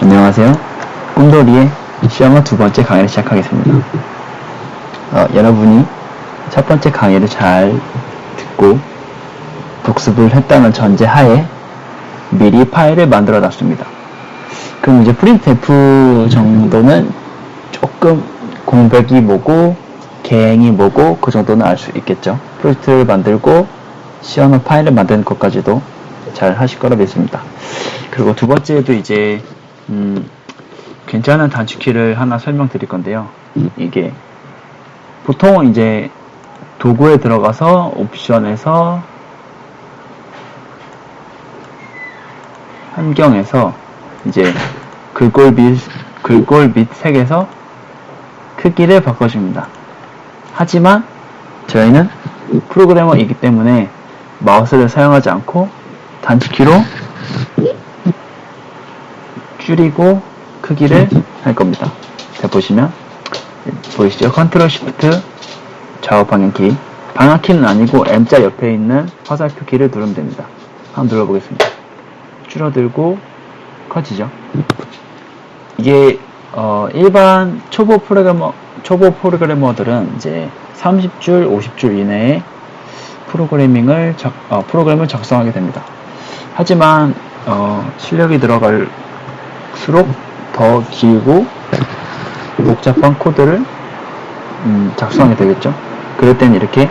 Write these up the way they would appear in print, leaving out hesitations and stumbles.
안녕하세요. 꿈돌이의 시험어 두 번째 강의를 시작하겠습니다. 여러분이 첫 번째 강의를 잘 듣고 복습을 했다는 전제하에 미리 파일을 만들어 놨습니다. 그럼 이제 프린트F 정도는 조금 공백이 뭐고 개행이 뭐고 그 정도는 알 수 있겠죠. 프로젝트를 만들고 시험어 파일을 만드는 것까지도 잘 하실 거라 믿습니다. 그리고 두 번째도 이제 괜찮은 단축키를 하나 설명드릴 건데요. 이게 보통 이제 도구에 들어가서 옵션에서 환경에서 이제 글꼴 및 색에서 크기를 바꿔줍니다. 하지만 저희는 프로그래머이기 때문에 마우스를 사용하지 않고 단축키로 줄이고 크기를 할 겁니다. 자, 보시면 보이시죠? 컨트롤 시프트 좌우 방향키, 방향키는 아니고 M자 옆에 있는 화살표 키를 누르면 됩니다. 한번 눌러보겠습니다. 줄어들고 커지죠? 이게 일반 초보 프로그래머들은 이제 30줄, 50줄 이내에 프로그램을 작성하게 됩니다. 하지만 실력이 들어갈수록 더 길고 복잡한 코드를 작성하게 되겠죠. 그럴 땐 이렇게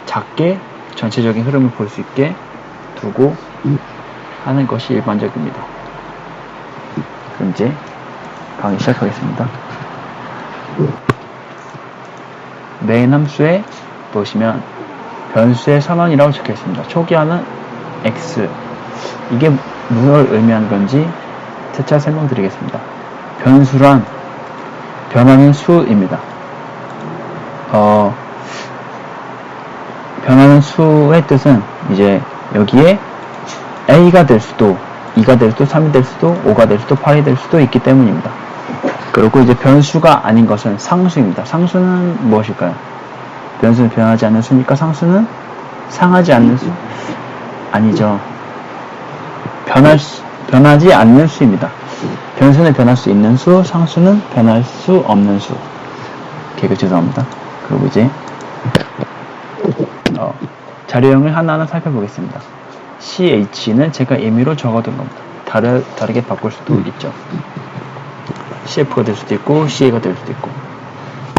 작게 전체적인 흐름을 볼 수 있게 두고 하는 것이 일반적입니다. 그럼 이제 강의 시작하겠습니다. 메인 함수에 보시면 변수의 선언이라고 적혀 있습니다. 초기화는 x. 이게 무엇을 의미하는 건지 차차 설명드리겠습니다. 변수란 변하는 수입니다. 변하는 수의 뜻은 이제 여기에 a가 될 수도, 2가 될 수도, 3이 될 수도, 5가 될 수도, 8이 될 수도 있기 때문입니다. 그리고 이제 변수가 아닌 것은 상수입니다. 상수는 무엇일까요? 변수는 변하지 않는 수니까 상수는 상하지 않는 수? 아니죠. 변하지 않는 수입니다. 변수는 변할 수 있는 수, 상수는 변할 수 없는 수. 개그 죄송합니다. 그리고 이제 자료형을 하나하나 살펴보겠습니다. ch는 제가 임의로 적어둔 겁니다. 다르게 바꿀 수도 있죠. cf가 될 수도 있고 ca가 될 수도 있고.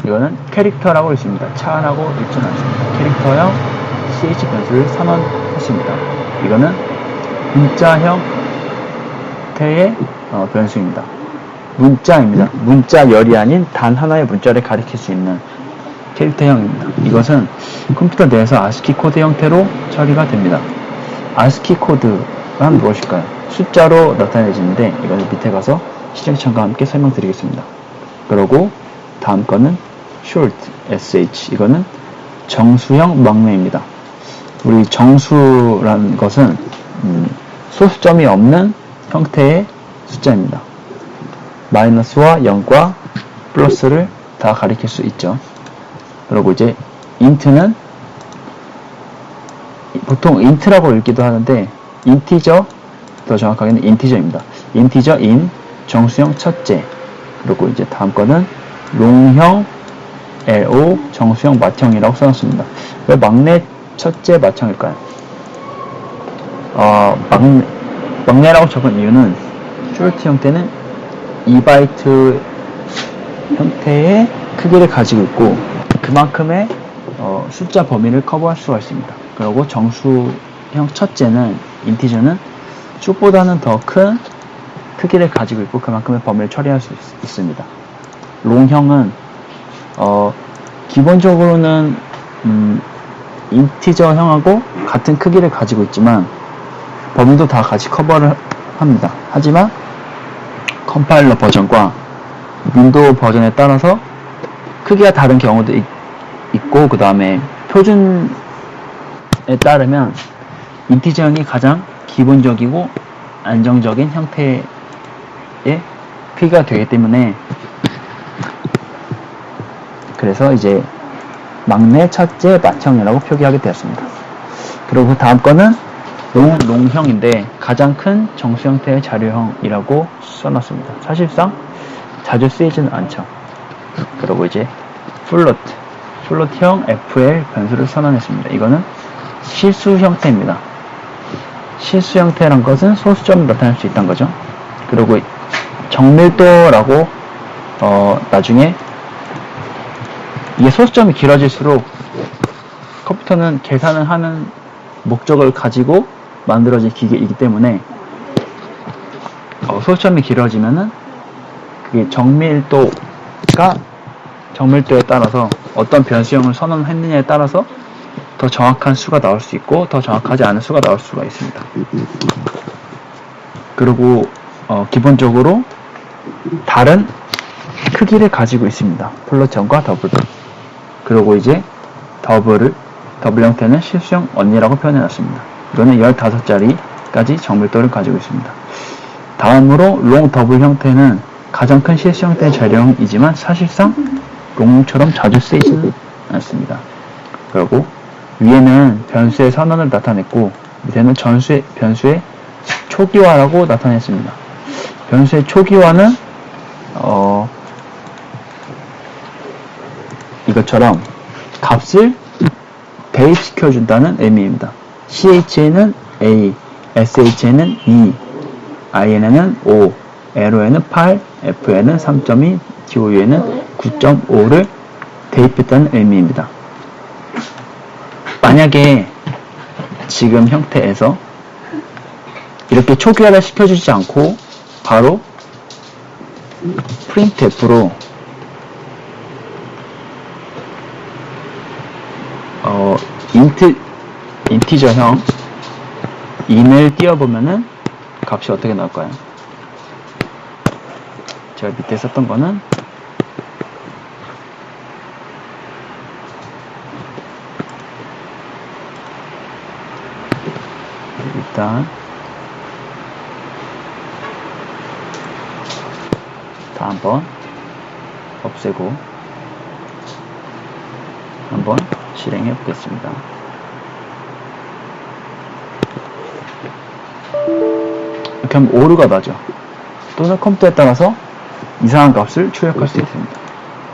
이거는 캐릭터라고 있습니다. 차라고 읽지는 않습니다. 캐릭터형 ch 변수를 선언했습니다. 이거는 문자 형태의 변수입니다. 문자입니다. 문자열이 아닌 단 하나의 문자를 가리킬 수 있는 캐릭터형입니다. 이것은 컴퓨터 내에서 ASCII 코드 형태로 처리가 됩니다. ASCII 코드란 무엇일까요? 숫자로 나타내지는데 이것을 밑에 가서 시청창과 함께 설명드리겠습니다. 그리고 다음 거는 short, sh. 이거는 정수형 막내입니다. 우리 정수라는 것은 소수점이 없는 형태의 숫자입니다. 마이너스와 0과 플러스를 다 가리킬 수 있죠. 그리고 이제 int는 보통 int라고 읽기도 하는데 인티저, 더 정확하게는 인티저입니다. 인티저 in 정수형 첫째. 그리고 이제 다음 거는 롱형 LO 정수형 맏형이라고 써놨습니다. 왜 막내 첫째 맏형일까요? 막내라고 적은 이유는 short 형태는 2바이트 형태의 크기를 가지고 있고 그만큼의 숫자 범위를 커버할 수가 있습니다. 그리고 정수형 첫째는 인티저는 쭉보다는 더 큰 크기를 가지고 있고 그만큼의 범위를 처리할 수 있습니다. 롱형은 기본적으로는 인티저형하고 같은 크기를 가지고 있지만 범위도 다 같이 커버를 합니다. 하지만 컴파일러 버전과 윈도우 버전에 따라서 크기가 다른 경우도 있고 그 다음에 표준에 따르면 인티저형이 가장 기본적이고 안정적인 형태의 크기가 되기 때문에 그래서 이제 막내 첫째 맏형이라고 표기하게 되었습니다. 그리고 다음 거는 롱형인데 가장 큰 정수 형태의 자료형이라고 써놨습니다. 사실상 자주 쓰이지는 않죠. 그리고 이제 플롯형 FL 변수를 선언했습니다. 이거는 실수 형태입니다. 실수 형태란 것은 소수점을 나타낼 수 있다는 거죠. 그리고 정밀도라고 나중에 이게 소수점이 길어질수록 컴퓨터는 계산을 하는 목적을 가지고 만들어진 기계이기 때문에 소수점이 길어지면은 그게 정밀도에 따라서 어떤 변수형을 선언했느냐에 따라서 더 정확한 수가 나올 수 있고 더 정확하지 않은 수가 나올 수가 있습니다. 그리고 기본적으로 다른 크기를 가지고 있습니다. 플롯형과 더블. 그리고 이제 더블 형태는 실수형 언니라고 표현해놨습니다. 이거는 15자리까지 정밀도를 가지고 있습니다. 다음으로 롱 더블 형태는 가장 큰 실수 형태의 자료형이지만 사실상 롱처럼 자주 쓰이지는 않습니다. 그리고 위에는 변수의 선언을 나타냈고 밑에는 변수의 초기화라고 나타냈습니다. 변수의 초기화는 이것처럼 값을 대입시켜준다는 의미입니다. CH에는 A, SH에는 2, IN에는 5, LO에는 8, FL은 3.2, GOU에는 9.5를 대입했다는 의미입니다. 만약에 지금 형태에서 이렇게 초기화를 시켜주지 않고 바로 printf로 인티저형 인을 띄워보면은 값이 어떻게 나올까요? 제가 밑에 썼던 거는 일단 다 한번 없애고 한번 실행해 보겠습니다. 이렇게 하면 오류가 나죠. 또는 컴퓨터에 따라서 이상한 값을 출력할 수 있습니다.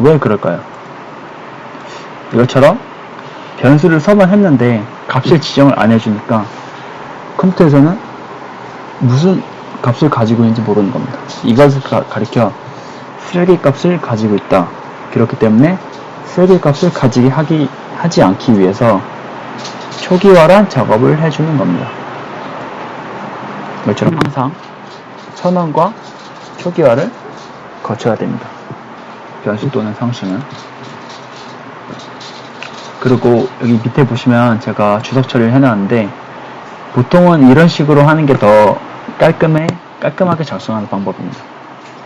왜 그럴까요? 이것처럼 변수를 선언했는데 값을 지정을 안 해주니까 컴퓨터에서는 무슨 값을 가지고 있는지 모르는 겁니다. 이것을 가리켜 쓰레기 값을 가지고 있다. 그렇기 때문에 쓰레기 값을 하지 않기 위해서 초기화란 작업을 해주는 겁니다. 이것처럼 항상 선언과 초기화를 거쳐야 됩니다. 변수 또는 상수는. 그리고 여기 밑에 보시면 제가 주석 처리를 해놨는데 보통은 이런 식으로 하는 게 더 깔끔하게 작성하는 방법입니다.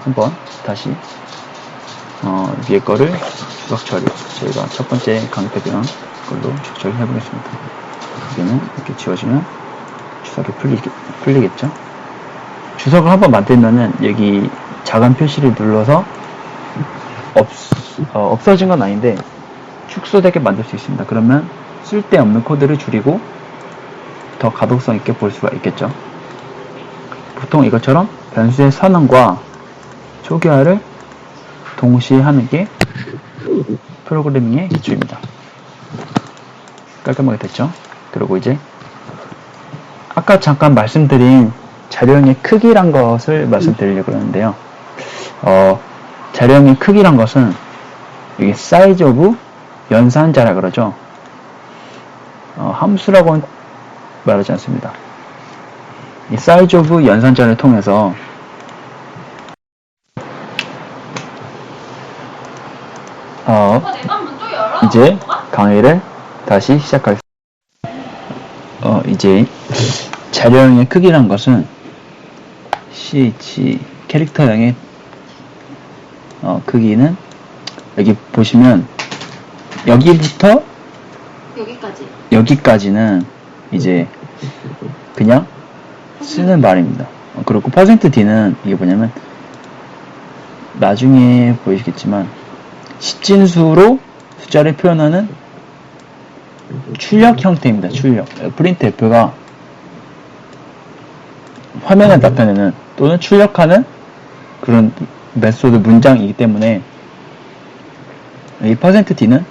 한번 다시 위에 거를 주석 처리, 저희가 첫 번째 강의했던 걸로 주석 처리 해보겠습니다. 여기는 이렇게 지워지면 주석이 풀리겠죠? 주석을 한번 만들면은 여기 작은 표시를 눌러서 없어진 건 아닌데 축소되게 만들 수 있습니다. 그러면 쓸데없는 코드를 줄이고 더 가독성 있게 볼 수가 있겠죠. 보통 이것처럼 변수의 선언과 초기화를 동시에 하는 게 프로그래밍의 기초입니다. 깔끔하게 됐죠? 그리고 이제 아까 잠깐 말씀드린 자료형의 크기란 것을 말씀드리려고 하는데요. 자료형의 크기란 것은 이게 size of 연산자라 그러죠. 함수라고는 말하지 않습니다. 이 size of 연산자를 통해서 이제 강의를 다시 시작하겠습니다. 이제 자료형의 크기란 것은 CH 캐릭터형의 크기는 여기 보시면 여기부터 여기까지는 이제 그냥 쓰는 말입니다. 그리고 %D는 이게 뭐냐면 나중에 보이시겠지만 십진수로 숫자를 표현하는 출력 형태입니다. 출력. printf가 화면에 나타내는 또는 출력하는 그런 메소드 문장이기 때문에 이 %d는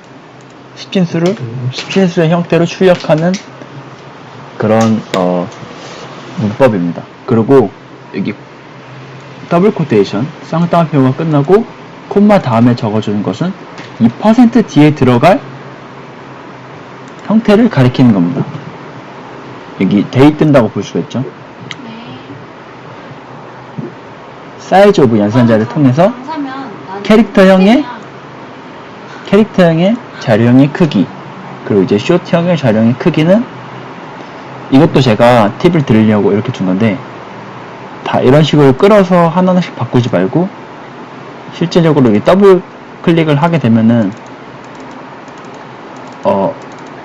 10진수의 형태로 출력하는 그런 문법입니다. 그리고 여기 더블 코테이션 쌍따옴표가 끝나고 콤마 다음에 적어주는 것은 이 %d에 들어갈 형태를 가리키는 겁니다. 여기 데이 뜬다고 볼 수가 있죠. 사이즈 오브 연산자를 통해서 캐릭터형의 자료형의 크기, 그리고 이제 숏형의 자료형의 크기는 이것도 제가 팁을 드리려고 이렇게 준 건데, 다 이런 식으로 끌어서 하나씩 바꾸지 말고 실제적으로 여기 더블 클릭을 하게 되면은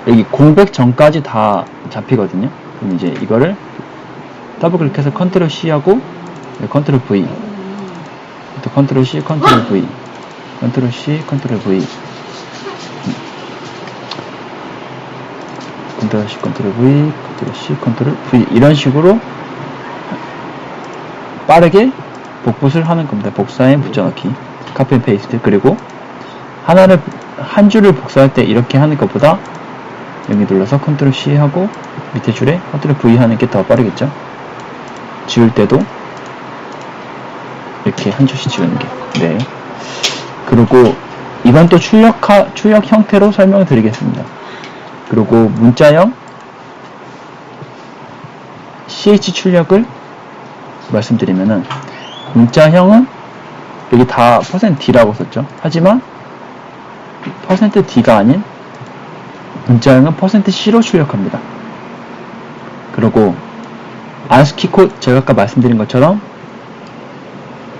여기 공백 전까지 다 잡히거든요. 그럼 이제 이거를 더블 클릭해서 컨트롤 C 하고 컨트롤 V, 또 컨트롤 C, 컨트롤 V, 컨트롤 C, 컨트롤 V, 컨트롤 C, 컨트롤 V, 컨트롤 C, 컨트롤 V, 이런 식으로 빠르게 복붙을 하는 겁니다. 복사에 붙여넣기, 카피 앤 페이스트. 그리고 한 줄을 복사할 때 이렇게 하는 것보다 여기 눌러서 컨트롤 C 하고 밑에 줄에 컨트롤 V 하는 게 더 빠르겠죠. 지울 때도 이렇게 한 줄씩 지우는 게. 네. 그리고 이건 또 출력 형태로 설명을 드리겠습니다. 그리고 문자형 CH 출력을 말씀드리면은, 문자형은 여기 다 %d라고 썼죠. 하지만 %d가 아닌 문자형은 %c로 출력합니다. 그리고 ASCII 코드, 제가 아까 말씀드린 것처럼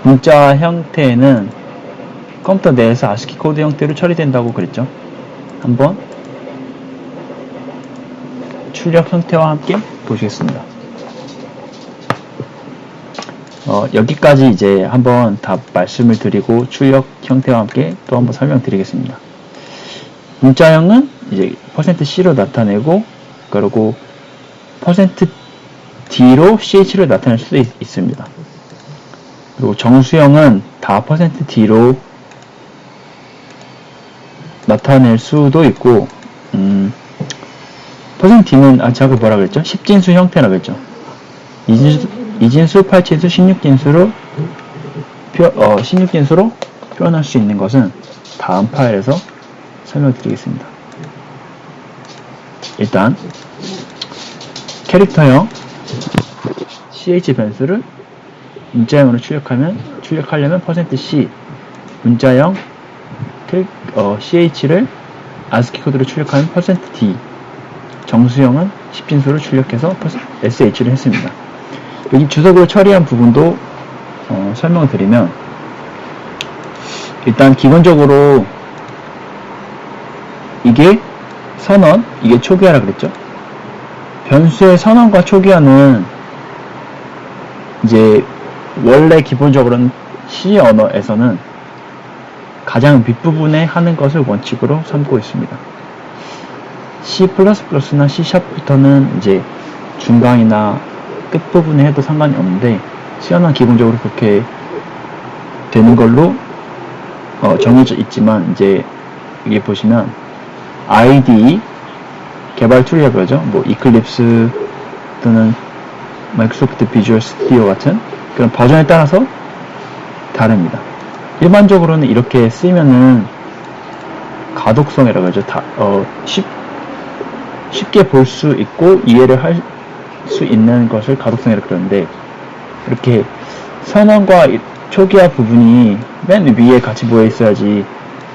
문자 형태는 컴퓨터 내에서 ASCII 코드 형태로 처리된다고 그랬죠. 한번 출력 형태와 함께 보시겠습니다. 여기까지 이제 한번 다 말씀을 드리고 출력 형태와 함께 또 한번 설명드리겠습니다. 문자형은 이제 %c로 나타내고, 그리고 %d로 ch를 나타낼 수도 있습니다. 그리고 정수형은 다 %d로 나타낼 수도 있고, %d는 제가 뭐라 그랬죠? 10진수 형태라고 했죠. 2진수, 8진수, 16진수로 표현할 수 있는 것은 다음 파일에서 설명드리겠습니다. 일단 캐릭터형 ch 변수를 문자형으로 출력하려면 %c, 문자형 ch를 ASCII 코드로 출력하면 %d, 정수형은 10진수로 출력해서 sh를 했습니다. 여기 주석으로 처리한 부분도 설명을 드리면, 일단 기본적으로 이게 선언, 이게 초기화라 그랬죠. 변수의 선언과 초기화는 이제 원래 기본적으로는 C 언어에서는 가장 윗부분에 하는 것을 원칙으로 삼고 있습니다. C++나 C#부터는 이제 중간이나 끝부분에 해도 상관이 없는데, C언어는 기본적으로 그렇게 되는 걸로 정해져 있지만, 이제 여기 보시면 IDE 개발 툴이라고 하죠. 뭐 이클립스 또는 마이크로소프트 비주얼 스튜디오 같은 그런 버전에 따라서 다릅니다. 일반적으로는 이렇게 쓰면은 가독성이라고 하죠. 쉽게 볼 수 있고 이해를 할 수 있는 것을 가독성이라고 그러는데, 이렇게 선언과 초기화 부분이 맨 위에 같이 모여 있어야지,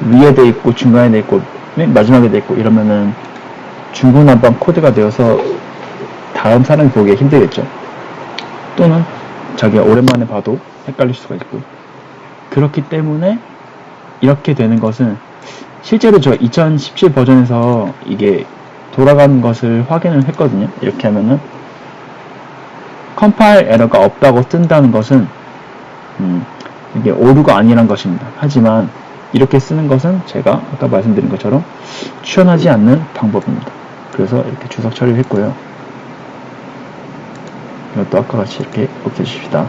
위에 돼 있고 중간에 돼 있고 맨 마지막에 돼 있고 이러면은 중구난방 코드가 되어서 다음 사람이 보기에 힘들겠죠. 또는 자기가 오랜만에 봐도 헷갈릴 수가 있고. 그렇기 때문에 이렇게 되는 것은, 실제로 저 2017 버전에서 이게 돌아가는 것을 확인을 했거든요. 이렇게 하면은 컴파일 에러가 없다고 뜬다는 것은 이게 오류가 아니란 것입니다. 하지만 이렇게 쓰는 것은 제가 아까 말씀드린 것처럼 추천하지 않는 방법입니다. 그래서 이렇게 주석 처리를 했고요. 이것도 아까 같이 이렇게 없애줍시다.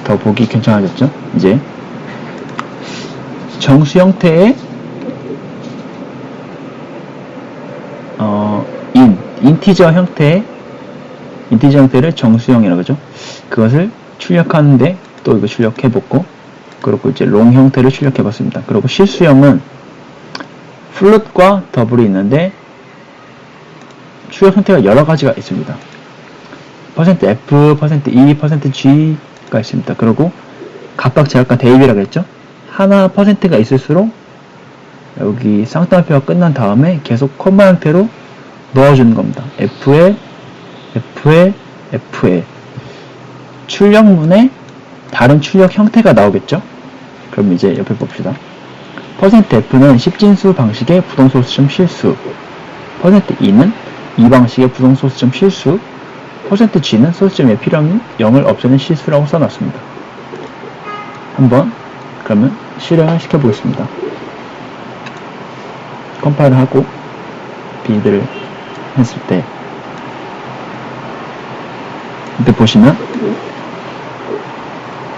더 보기 괜찮아졌죠? 이제 정수 형태의 인티저 형태를 정수형이라고 하죠. 그것을 출력하는데 또 이거 출력해보고, 그리고 이제 롱 형태를 출력해봤습니다. 그리고 실수형은 플롯과 더블이 있는데 출력 형태가 여러 가지가 있습니다. %F, %E, %G가 있습니다. 그리고 각각 제가 아까 대입이라고 했죠. 하나 %가 있을수록 여기 쌍따옴표가 끝난 다음에 계속 콤마 형태로 넣어주는 겁니다. F에 출력문에 다른 출력 형태가 나오겠죠. 그럼 이제 옆에 봅시다. %F는 10진수 방식의 부동소수점 실수, %E는 이 방식의 부동소수점 실수, %G는 소수점에 필요 없는 0을 없애는 실수라고 써놨습니다. 한번 그러면 실행을 시켜보겠습니다. 컴파일을 하고 빌드를 했을 때 이때 보시면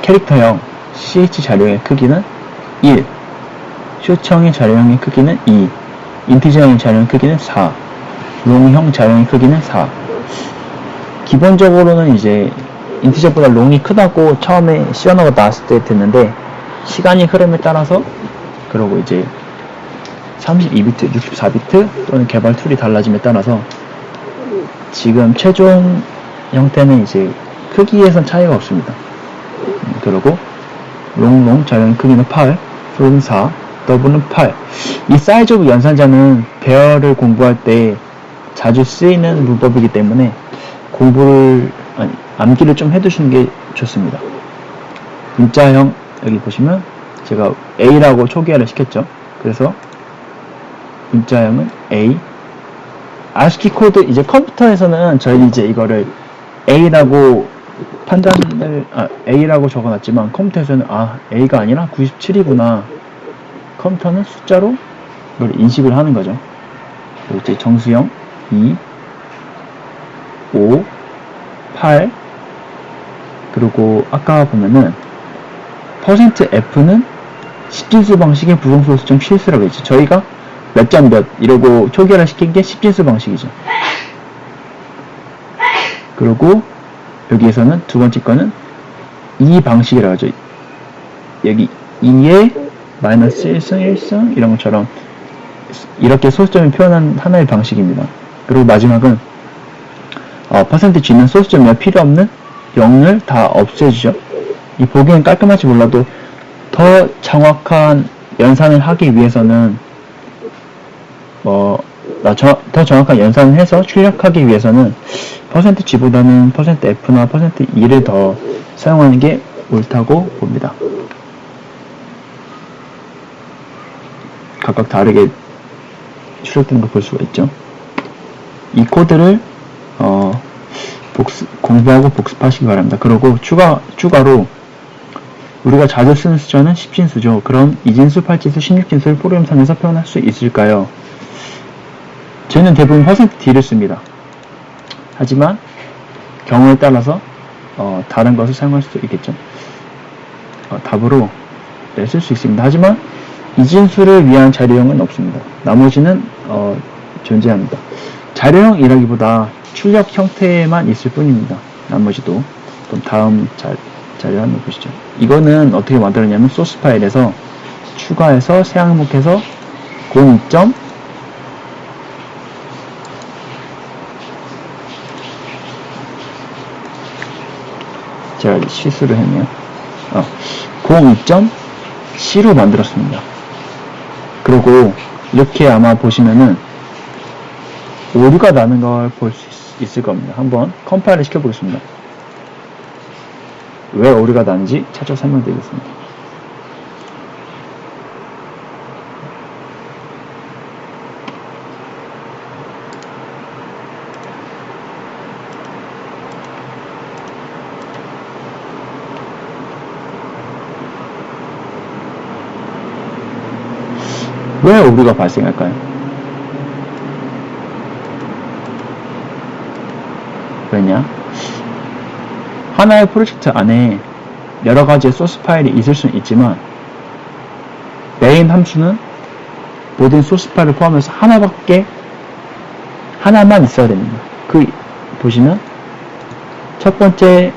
캐릭터형 CH 자료의 크기는 1, 슈처형의 자료형의 크기는 2, 인티저형의 자료형의 크기는 4, 롱형 자료형의 크기는 4. 기본적으로는 이제 인티저보다 롱이 크다고 처음에 시연어가 나왔을 때 됐는데, 시간이 흐름에 따라서, 그리고 이제 32비트, 64비트 또는 개발 툴이 달라짐에 따라서 지금 최종 형태는 이제 크기에선 차이가 없습니다. 그리고 롱 자료형 크기는 8, 플롯은 4, 더블은 8. 이 사이즈 오브 연산자는 배열을 공부할 때 자주 쓰이는 문법이기 때문에 암기를 좀 해두시는 게 좋습니다. 문자형 여기 보시면 제가 A라고 초기화를 시켰죠. 그래서 문자형은 A. ASCII 코드, 이제 컴퓨터에서는 저희 이제 이거를 A라고 A라고 적어놨지만 컴퓨터에서는 A가 아니라 97이구나. 컴퓨터는 숫자로 이걸 인식을 하는 거죠. 그리고 이제 정수형 2, 5, 8, 그리고 아까 보면은 %F는 10진수 방식의 부동소수점 실수라고 했죠. 저희가 몇 점 몇 이러고 초기화를 시킨 게 10진수 방식이죠. 그리고 여기에서는 두 번째 거는 이 방식이라고 하죠. 여기 2에 마이너스 1승 1승 이런 것처럼 이렇게 소수점을 표현한 하나의 방식입니다. 그리고 마지막은 %G는 소수점이 필요 없는 0을 다 없애주죠. 이 보기엔 깔끔할지 몰라도 더 정확한 연산을 하기 위해서는 더 정확한 연산을 해서 출력하기 위해서는 %G보다는 %F나 %E를 더 사용하는 게 옳다고 봅니다. 각각 다르게 출력되는 걸 볼 수가 있죠. 이 코드를 공부하고 복습하시기 바랍니다. 그리고 추가로 우리가 자주 쓰는 숫자는 10진수죠. 그럼 2진수, 8진수, 16진수를 프로그램상에서 표현할 수 있을까요? 저희는 대부분 %D를 씁니다. 하지만 경우에 따라서 다른 것을 사용할 수도 있겠죠. 답으로 쓸 수 있습니다. 하지만 2진수를 위한 자료형은 없습니다. 나머지는 존재합니다. 자료형이라기보다 출력 형태만 있을 뿐입니다. 나머지도. 그럼 다음 자료 한번 보시죠. 이거는 어떻게 만들었냐면 소스 파일에서 추가해서 새 항목해서 02점 제가 실수를 했네요. 02.C로 만들었습니다. 그리고 이렇게 아마 보시면은 오류가 나는 걸 볼 수 있을 겁니다. 한번 컴파일을 시켜보겠습니다. 왜 오류가 나는지 차차 설명드리겠습니다. 왜 오류가 발생할까요? 왜냐? 하나의 프로젝트 안에 여러 가지의 소스 파일이 있을 수는 있지만 메인 함수는 모든 소스 파일을 포함해서 하나만 있어야 됩니다. 보시면 첫 번째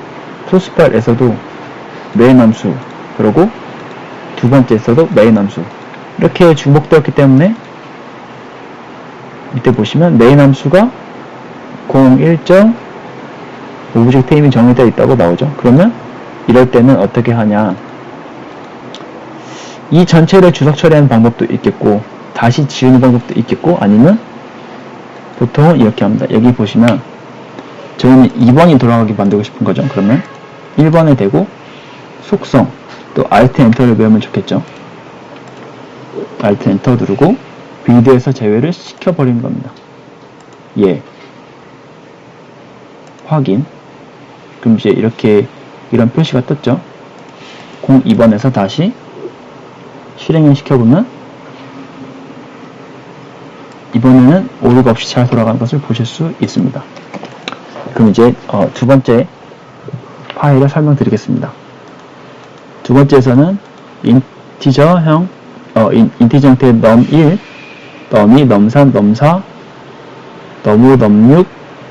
소스 파일에서도 메인 함수, 그리고 두 번째에서도 메인 함수 이렇게 중복되었기 때문에 밑에 보시면 메인 함수가 01점 오브젝트 이미 정의되어 있다고 나오죠. 그러면 이럴 때는 어떻게 하냐, 이 전체를 주석 처리하는 방법도 있겠고 다시 지우는 방법도 있겠고, 아니면 보통은 이렇게 합니다. 여기 보시면 저희는 2번이 돌아가게 만들고 싶은 거죠. 그러면 1번에 대고 속성 또 Alt 엔터를 외우면 좋겠죠. Alt 엔터 누르고 빌드에서 제외를 시켜버리는 겁니다. 예. 확인. 그럼 이제 이런 표시가 떴죠. 02번에서 다시 실행을 시켜보면 이번에는 오류가 없이 잘 돌아가는 것을 보실 수 있습니다. 그럼 이제 두 번째 파일을 설명드리겠습니다. 두 번째에서는 인티저 형태의 num1, num2, num3, num4, num5, num6,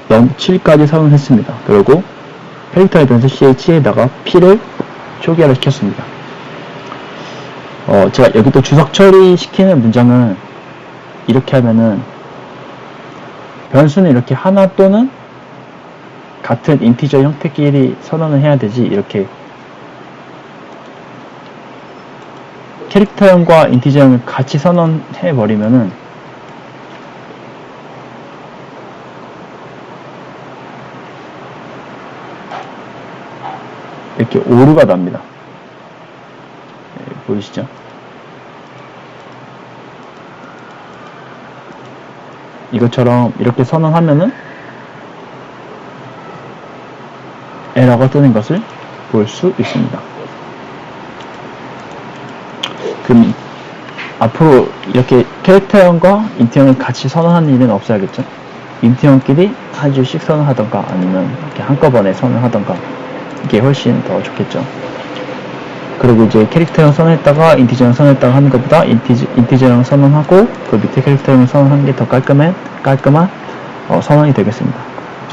num7까지 선언했습니다. 그리고 캐릭터 헤더에서 ch에다가 p를 초기화를 시켰습니다. 제가 여기 또 주석 처리시키는 문장은 이렇게 하면은 변수는 이렇게 하나 또는 같은 인티저 형태끼리 선언을 해야 되지, 이렇게 캐릭터형과 인티저형을 같이 선언해 버리면은 이렇게 오류가 납니다. 보이시죠? 이것처럼 이렇게 선언하면은 에러가 뜨는 것을 볼 수 있습니다. 그럼 앞으로 이렇게 캐릭터형과 인트형을 같이 선언하는 일은 없어야겠죠? 인트형끼리 한 줄씩 선언하던가 아니면 이렇게 한꺼번에 선언하던가 이게 훨씬 더 좋겠죠. 그리고 이제 캐릭터형 선언했다가 인티저형 선언했다가 하는 것보다 인티저형 선언하고 그 밑에 캐릭터형 선언하는 게 더 깔끔한 선언이 되겠습니다.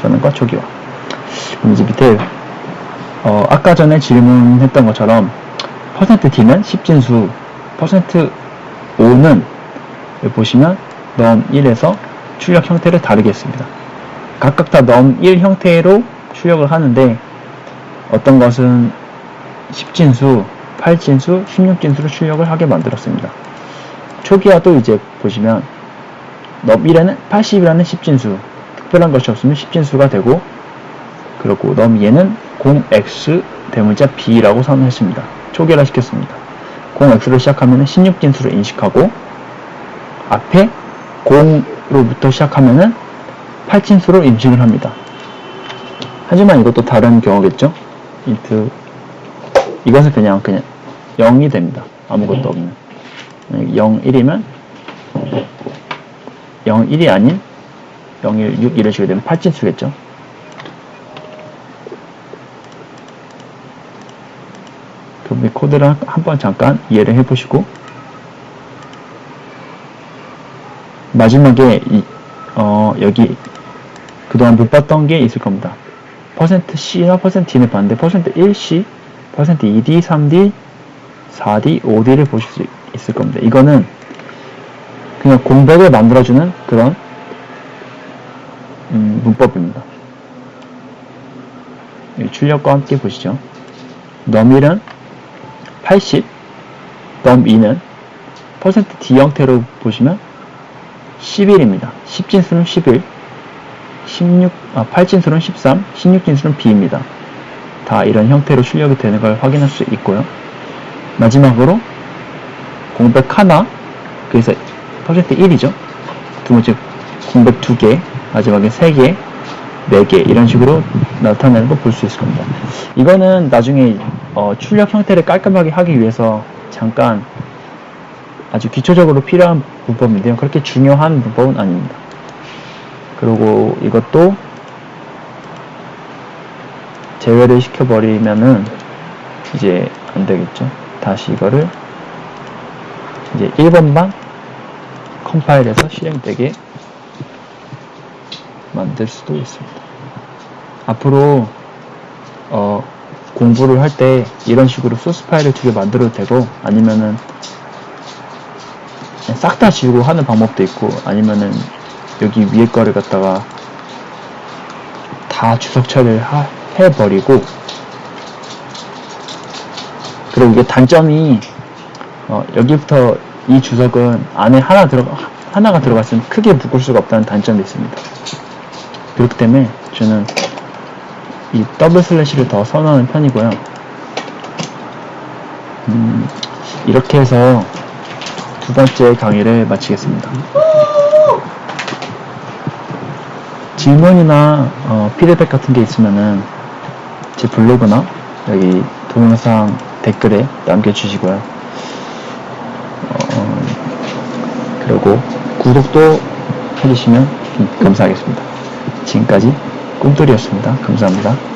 전원과 초기화. 그럼 이제 밑에 아까 전에 질문했던 것처럼 %d는 10진수, %5는 여기 보시면 num1에서 출력 형태를 다르게 했습니다. 각각 다 num1 형태로 출력을 하는데 어떤 것은 10진수, 8진수, 16진수로 출력을 하게 만들었습니다. 초기화도 이제 보시면 num1에는 80이라는 10진수, 특별한 것이 없으면 10진수가 되고, 그리고 num2에는 0x 대문자 b라고 선언했습니다. 초기화를 시켰습니다. 0x로 시작하면 16진수로 인식하고 앞에 0로부터 시작하면 8진수로 인식을 합니다. 하지만 이것도 다른 경우겠죠? 이것은 그냥 0이 됩니다. 아무것도 없는 0, 1이면 0, 1이 아닌 0, 1, 6 이런 식으로 되면 8진수겠죠. 그럼 이 코드를 한번 잠깐 이해를 해보시고 마지막에 여기 그동안 못 봤던 게 있을 겁니다. %c나 %d는 봤는데 %1c, %2d, 3d, 4d, 5d를 보실 수 있을 겁니다. 이거는 그냥 공백을 만들어주는 그런 문법입니다. 출력과 함께 보시죠. num1은 80, num2는 %d 형태로 보시면 11입니다. 10진수는 11, 8진수는 13, 16진수는 b입니다. 다 이런 형태로 출력이 되는 걸 확인할 수 있고요. 마지막으로 공백 하나, 그래서 %1이죠. 두 번째 공백 2개, 마지막에 3개, 4개 이런 식으로 나타내는 거 볼 수 있을 겁니다. 이거는 나중에 출력 형태를 깔끔하게 하기 위해서 잠깐 아주 기초적으로 필요한 문법인데요. 그렇게 중요한 문법은 아닙니다. 그리고 이것도 제외를 시켜버리면은 이제 안 되겠죠. 다시 이거를 이제 1번만 컴파일해서 실행되게 만들 수도 있습니다. 앞으로 공부를 할 때 이런 식으로 소스 파일을 2개 만들어도 되고, 아니면은 싹 다 지우고 하는 방법도 있고, 아니면은 여기 위에 거를 갖다가 다 주석 처리를 해버리고, 그리고 이게 단점이 여기부터 이 주석은 안에 하나가 들어갔으면 크게 묶을 수가 없다는 단점이 있습니다. 그렇기 때문에 저는 이 더블 슬래시를 더 선호하는 편이고요. 이렇게 해서 두 번째 강의를 마치겠습니다. 질문이나 피드백 같은 게 있으면은 제 블로그나 여기 동영상 댓글에 남겨주시고요. 그리고 구독도 해주시면 감사하겠습니다. 지금까지 꿈돌이였습니다. 감사합니다.